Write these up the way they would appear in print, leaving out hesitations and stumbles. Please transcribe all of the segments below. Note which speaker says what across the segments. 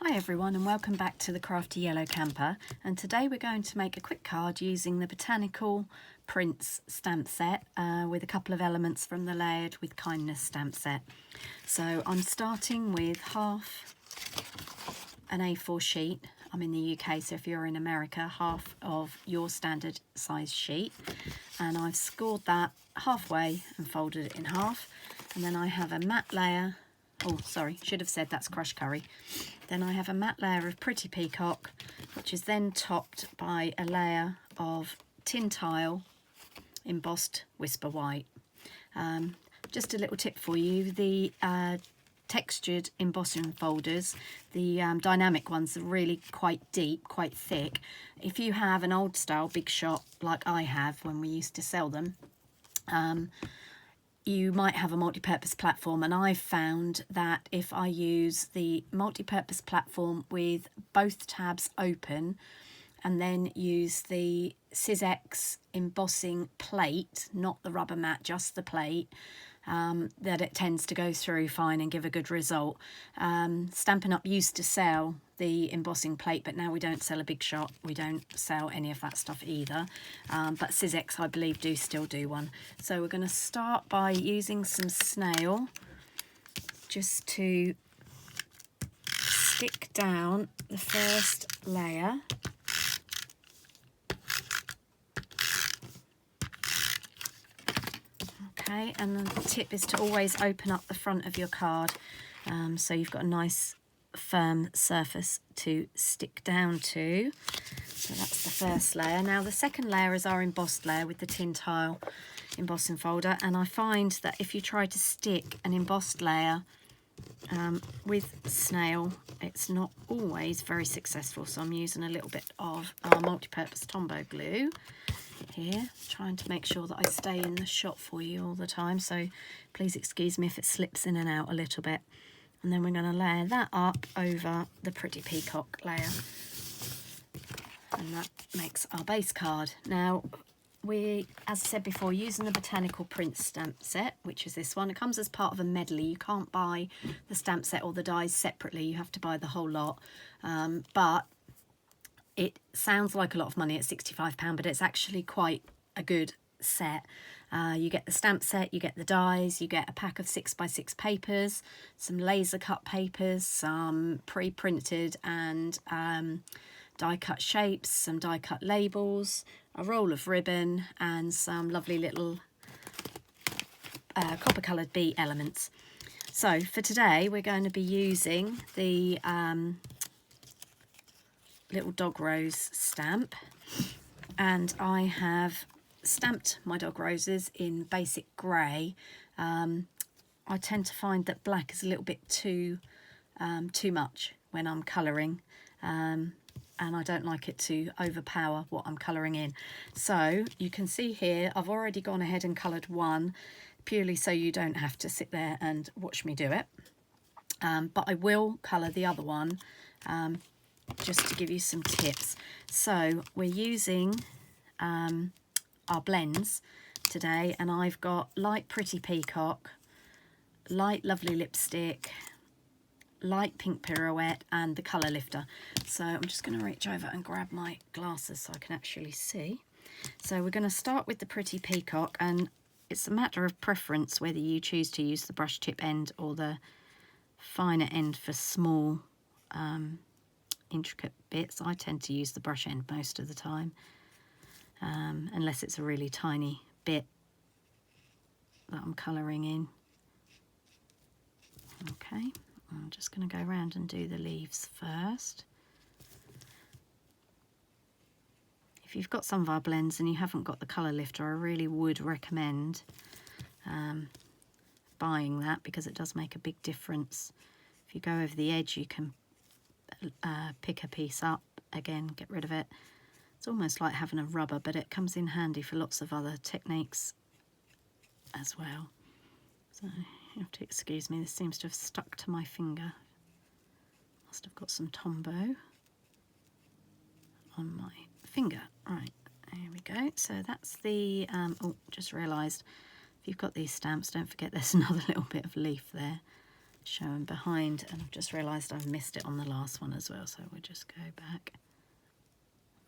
Speaker 1: Hi everyone and welcome back to the Crafty Yellow Camper, and today we're going to make a quick card using the Botanical Prints stamp set with a couple of elements from the Layered with Kindness stamp set. So I'm starting with half an A4 sheet. I'm in the UK, so if you're in America, half of your standard size sheet, and I've scored that halfway and folded it in half, and then I have a matte layer. Oh, sorry, should have said that's crushed curry. Then I have a matte layer of Pretty Peacock, which is then topped by a layer of tin tile embossed Whisper White. Just a little tip for you, the textured embossing folders, the dynamic ones are really quite deep, quite thick. If you have an old style big shot like I have when we used to sell them, you might have a multi-purpose platform, and I've found that if I use the multi-purpose platform with both tabs open and then use the Sizzix embossing plate, not the rubber mat, just the plate, that it tends to go through fine and give a good result. Stampin' Up used to sell the embossing plate, but now we don't sell a big shot. We don't sell any of that stuff either. But Sizzix, I believe, do still do one. So we're going to start by using some snail just to stick down the first layer. Okay, and the tip is to always open up the front of your card so you've got a nice firm surface to stick down to. So that's the first layer. Now the second layer is our embossed layer with the tin tile embossing folder, and I find that if you try to stick an embossed layer with snail, it's not always very successful. So I'm using a little bit of our multi-purpose Tombow glue here, trying to make sure that I stay in the shot for you all the time, so please excuse me if it slips in and out a little bit. And then we're going to layer that up over the Pretty Peacock layer, and that makes our base card. Now we, as I said before, using the Botanical Prints stamp set, which is this one. It comes as part of a medley. You can't buy the stamp set or the dies separately, you have to buy the whole lot, but it sounds like a lot of money at £65, but it's actually quite a good set. You get the stamp set, you get the dies, you get a pack of 6x6 papers, some laser cut papers, some pre-printed and die cut shapes, some die cut labels, a roll of ribbon, and some lovely little copper coloured bee elements. So for today we're going to be using the little dog rose stamp, and I have stamped my dog roses in basic grey. I tend to find that black is a little bit too much when I'm colouring, and I don't like it to overpower what I'm colouring in. So you can see here I've already gone ahead and coloured one, purely so you don't have to sit there and watch me do it, but I will colour the other one just to give you some tips. So we're using our blends today, and I've got light Pretty Peacock, light Lovely Lipstick, light Pink Pirouette, and the Colour Lifter. So I'm just going to reach over and grab my glasses so I can actually see. So we're going to start with the Pretty Peacock, and it's a matter of preference whether you choose to use the brush tip end or the finer end for small intricate bits. I tend to use the brush end most of the time, unless it's a really tiny bit that I'm colouring in. Okay, I'm just going to go around and do the leaves first. If you've got some of our blends and you haven't got the Colour Lifter, I really would recommend buying that, because it does make a big difference. If you go over the edge, you can pick a piece up again, get rid of it. It's almost like having a rubber, but it comes in handy for lots of other techniques as well. So you have to excuse me, this seems to have stuck to my finger. Must have got some Tombow on my finger. Right, there we go. So that's the oh, just realised, if you've got these stamps, don't forget there's another little bit of leaf there. showing behind, and I've just realised I've missed it on the last one as well, so we'll just go back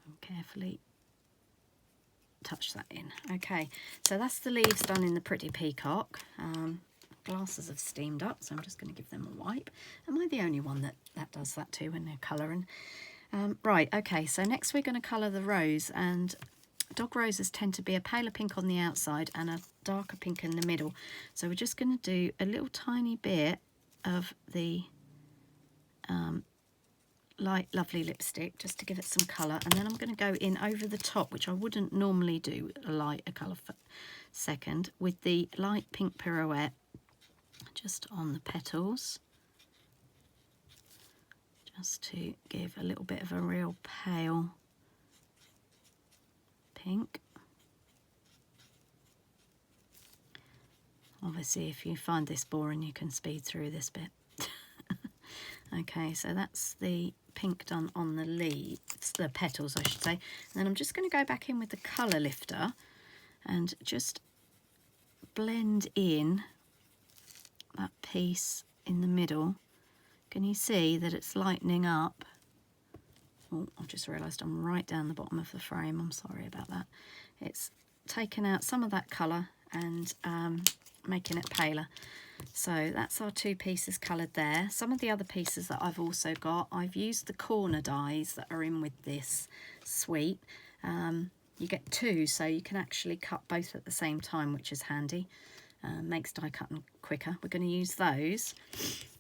Speaker 1: and carefully touch that in. Okay, so that's the leaves done in the Pretty Peacock. Glasses have steamed up, so I'm just going to give them a wipe. Am I the only one that does that too when they're colouring? Right, okay, so next we're going to colour the rose, and dog roses tend to be a paler pink on the outside and a darker pink in the middle. So we're just going to do a little tiny bit of the light lovely lipstick just to give it some colour, and then I'm going to go in over the top, which I wouldn't normally do a lighter colour second, with the light pink pirouette just on the petals, just to give a little bit of a real pale pink. Obviously if you find this boring you can speed through this bit. Okay, so that's the pink done on the leaves, the petals I should say. And then I'm just going to go back in with the colour lifter and just blend in that piece in the middle. Can you see that it's lightening up? Oh, I've just realised I'm right down the bottom of the frame. I'm sorry about that. It's taken out some of that colour and making it paler. So that's our two pieces coloured there. Some of the other pieces that I've also got, I've used the corner dies that are in with this suite. You get two, so you can actually cut both at the same time, which is handy. Makes die cutting quicker. We're going to use those.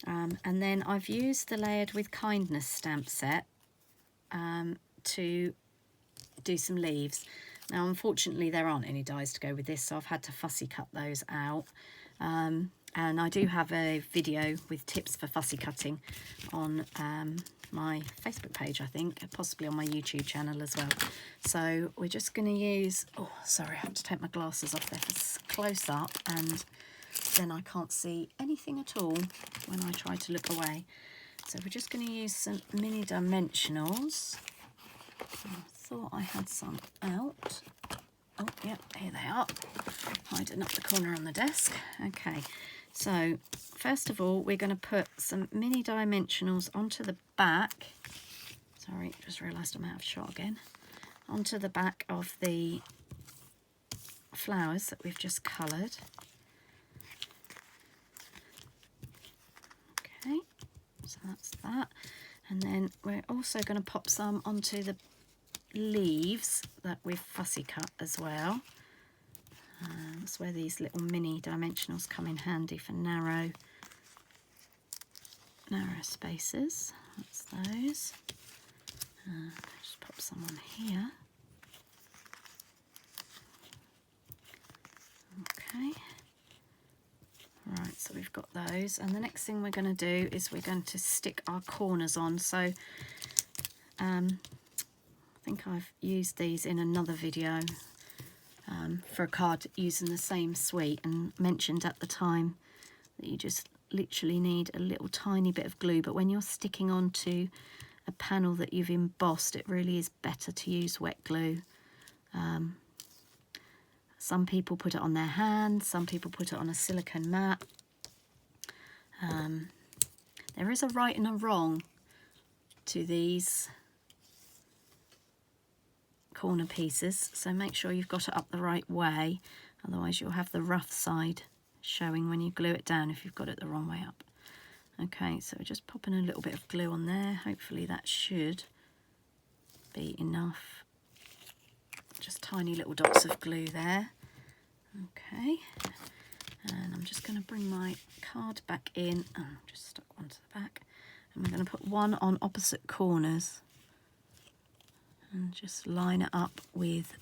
Speaker 1: And then I've used the Layered with Kindness stamp set to do some leaves. Now unfortunately there aren't any dies to go with this, so I've had to fussy cut those out. And I do have a video with tips for fussy cutting on my Facebook page, I think, possibly on my YouTube channel as well. So we're just going to use, oh sorry, I have to take my glasses off there for close up, and then I can't see anything at all when I try to look away. So we're just going to use some mini dimensionals. I thought I had some out. Oh, yeah, here they are, hiding up the corner on the desk. Okay, so first of all, we're going to put some mini dimensionals onto the back. Sorry, just realised I'm out of shot again. Onto the back of the flowers that we've just coloured. Okay, so that's that. And then we're also going to pop some onto the leaves that we've fussy cut as well. That's where these little mini dimensionals come in handy for narrow spaces. That's those. Just pop some on here. Okay. Right, so we've got those, and the next thing we're going to do is we're going to stick our corners on. So I think I've used these in another video for a card using the same suite, and mentioned at the time that you just literally need a little tiny bit of glue, but when you're sticking onto a panel that you've embossed, it really is better to use wet glue. Some people put it on their hand, some people put it on a silicone mat. There is a right and a wrong to these corner pieces, so make sure you've got it up the right way, otherwise you'll have the rough side showing when you glue it down if you've got it the wrong way up. Okay, so we're just popping a little bit of glue on there. Hopefully that should be enough. Just tiny little dots of glue there. Okay, and I'm just going to bring my card back in. Oh, just stuck one to the back, and we're going to put one on opposite corners and just line it up with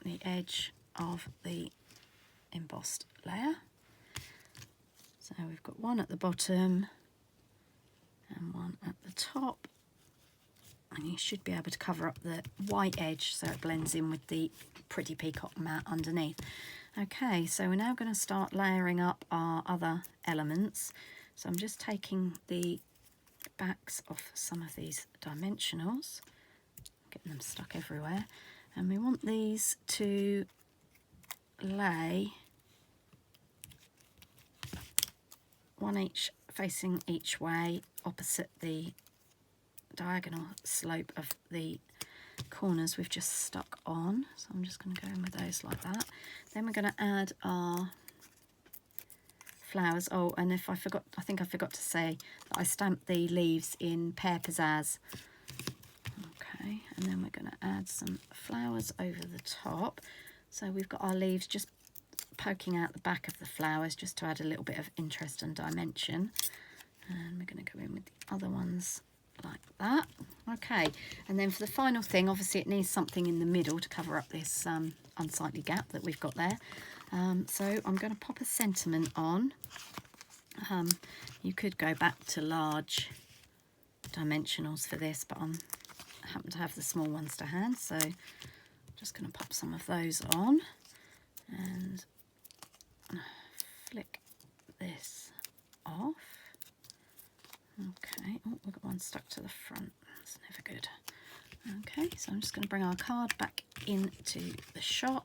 Speaker 1: the edge of the embossed layer. So we've got one at the bottom and one at the top, and you should be able to cover up the white edge so it blends in with the Pretty Peacock mat underneath. Okay, so we're now going to start layering up our other elements. So I'm just taking the backs off some of these dimensionals, getting them stuck everywhere, and we want these to lay one each facing each way opposite the diagonal slope of the corners we've just stuck on. So I'm just going to go in with those like that. Then we're going to add our flowers. Oh, and I think I forgot to say that I stamped the leaves in Pear Pizzazz. Okay, and then we're going to add some flowers over the top. So we've got our leaves just poking out the back of the flowers just to add a little bit of interest and dimension. And we're going to go in with the other ones like that. Okay, and then for the final thing, obviously it needs something in the middle to cover up this unsightly gap that we've got there. So I'm going to pop a sentiment on. You could go back to large dimensionals for this, but I happen to have the small ones to hand, so I'm just going to pop some of those on and flick this off. Okay, oh, we've got one stuck to the front. That's never good. Okay, so I'm just going to bring our card back into the shot,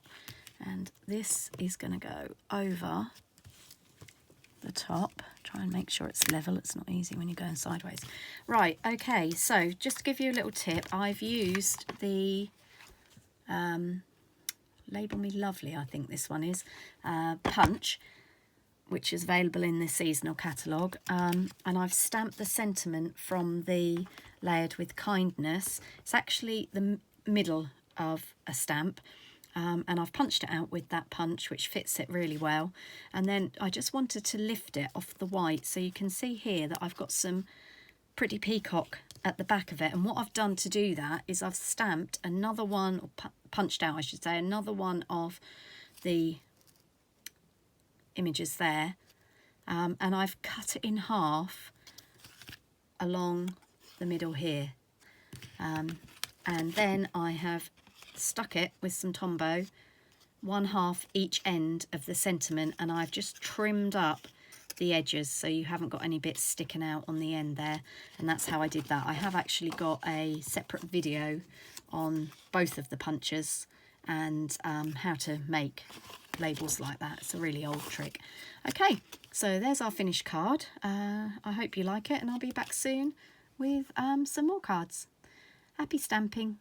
Speaker 1: and this is going to go over the top. Try and make sure it's level. It's not easy when you're going sideways. Right, okay, so just to give you a little tip, I've used the Label Me Lovely, I think this one is, punch, which is available in the seasonal catalogue, and I've stamped the sentiment from the Layered with Kindness. It's actually the middle of a stamp, and I've punched it out with that punch, which fits it really well. And then I just wanted to lift it off the white, so you can see here that I've got some pretty peacock at the back of it. And what I've done to do that is I've stamped another one, or punched out I should say, another one of the images there, and I've cut it in half along the middle here, and then I have stuck it with some Tombow, one half each end of the sentiment, and I've just trimmed up the edges so you haven't got any bits sticking out on the end there. And that's how I did that. I have actually got a separate video on both of the punches and how to make labels like that. It's a really old trick. Okay, so there's our finished card. I hope you like it, and I'll be back soon with some more cards. Happy stamping.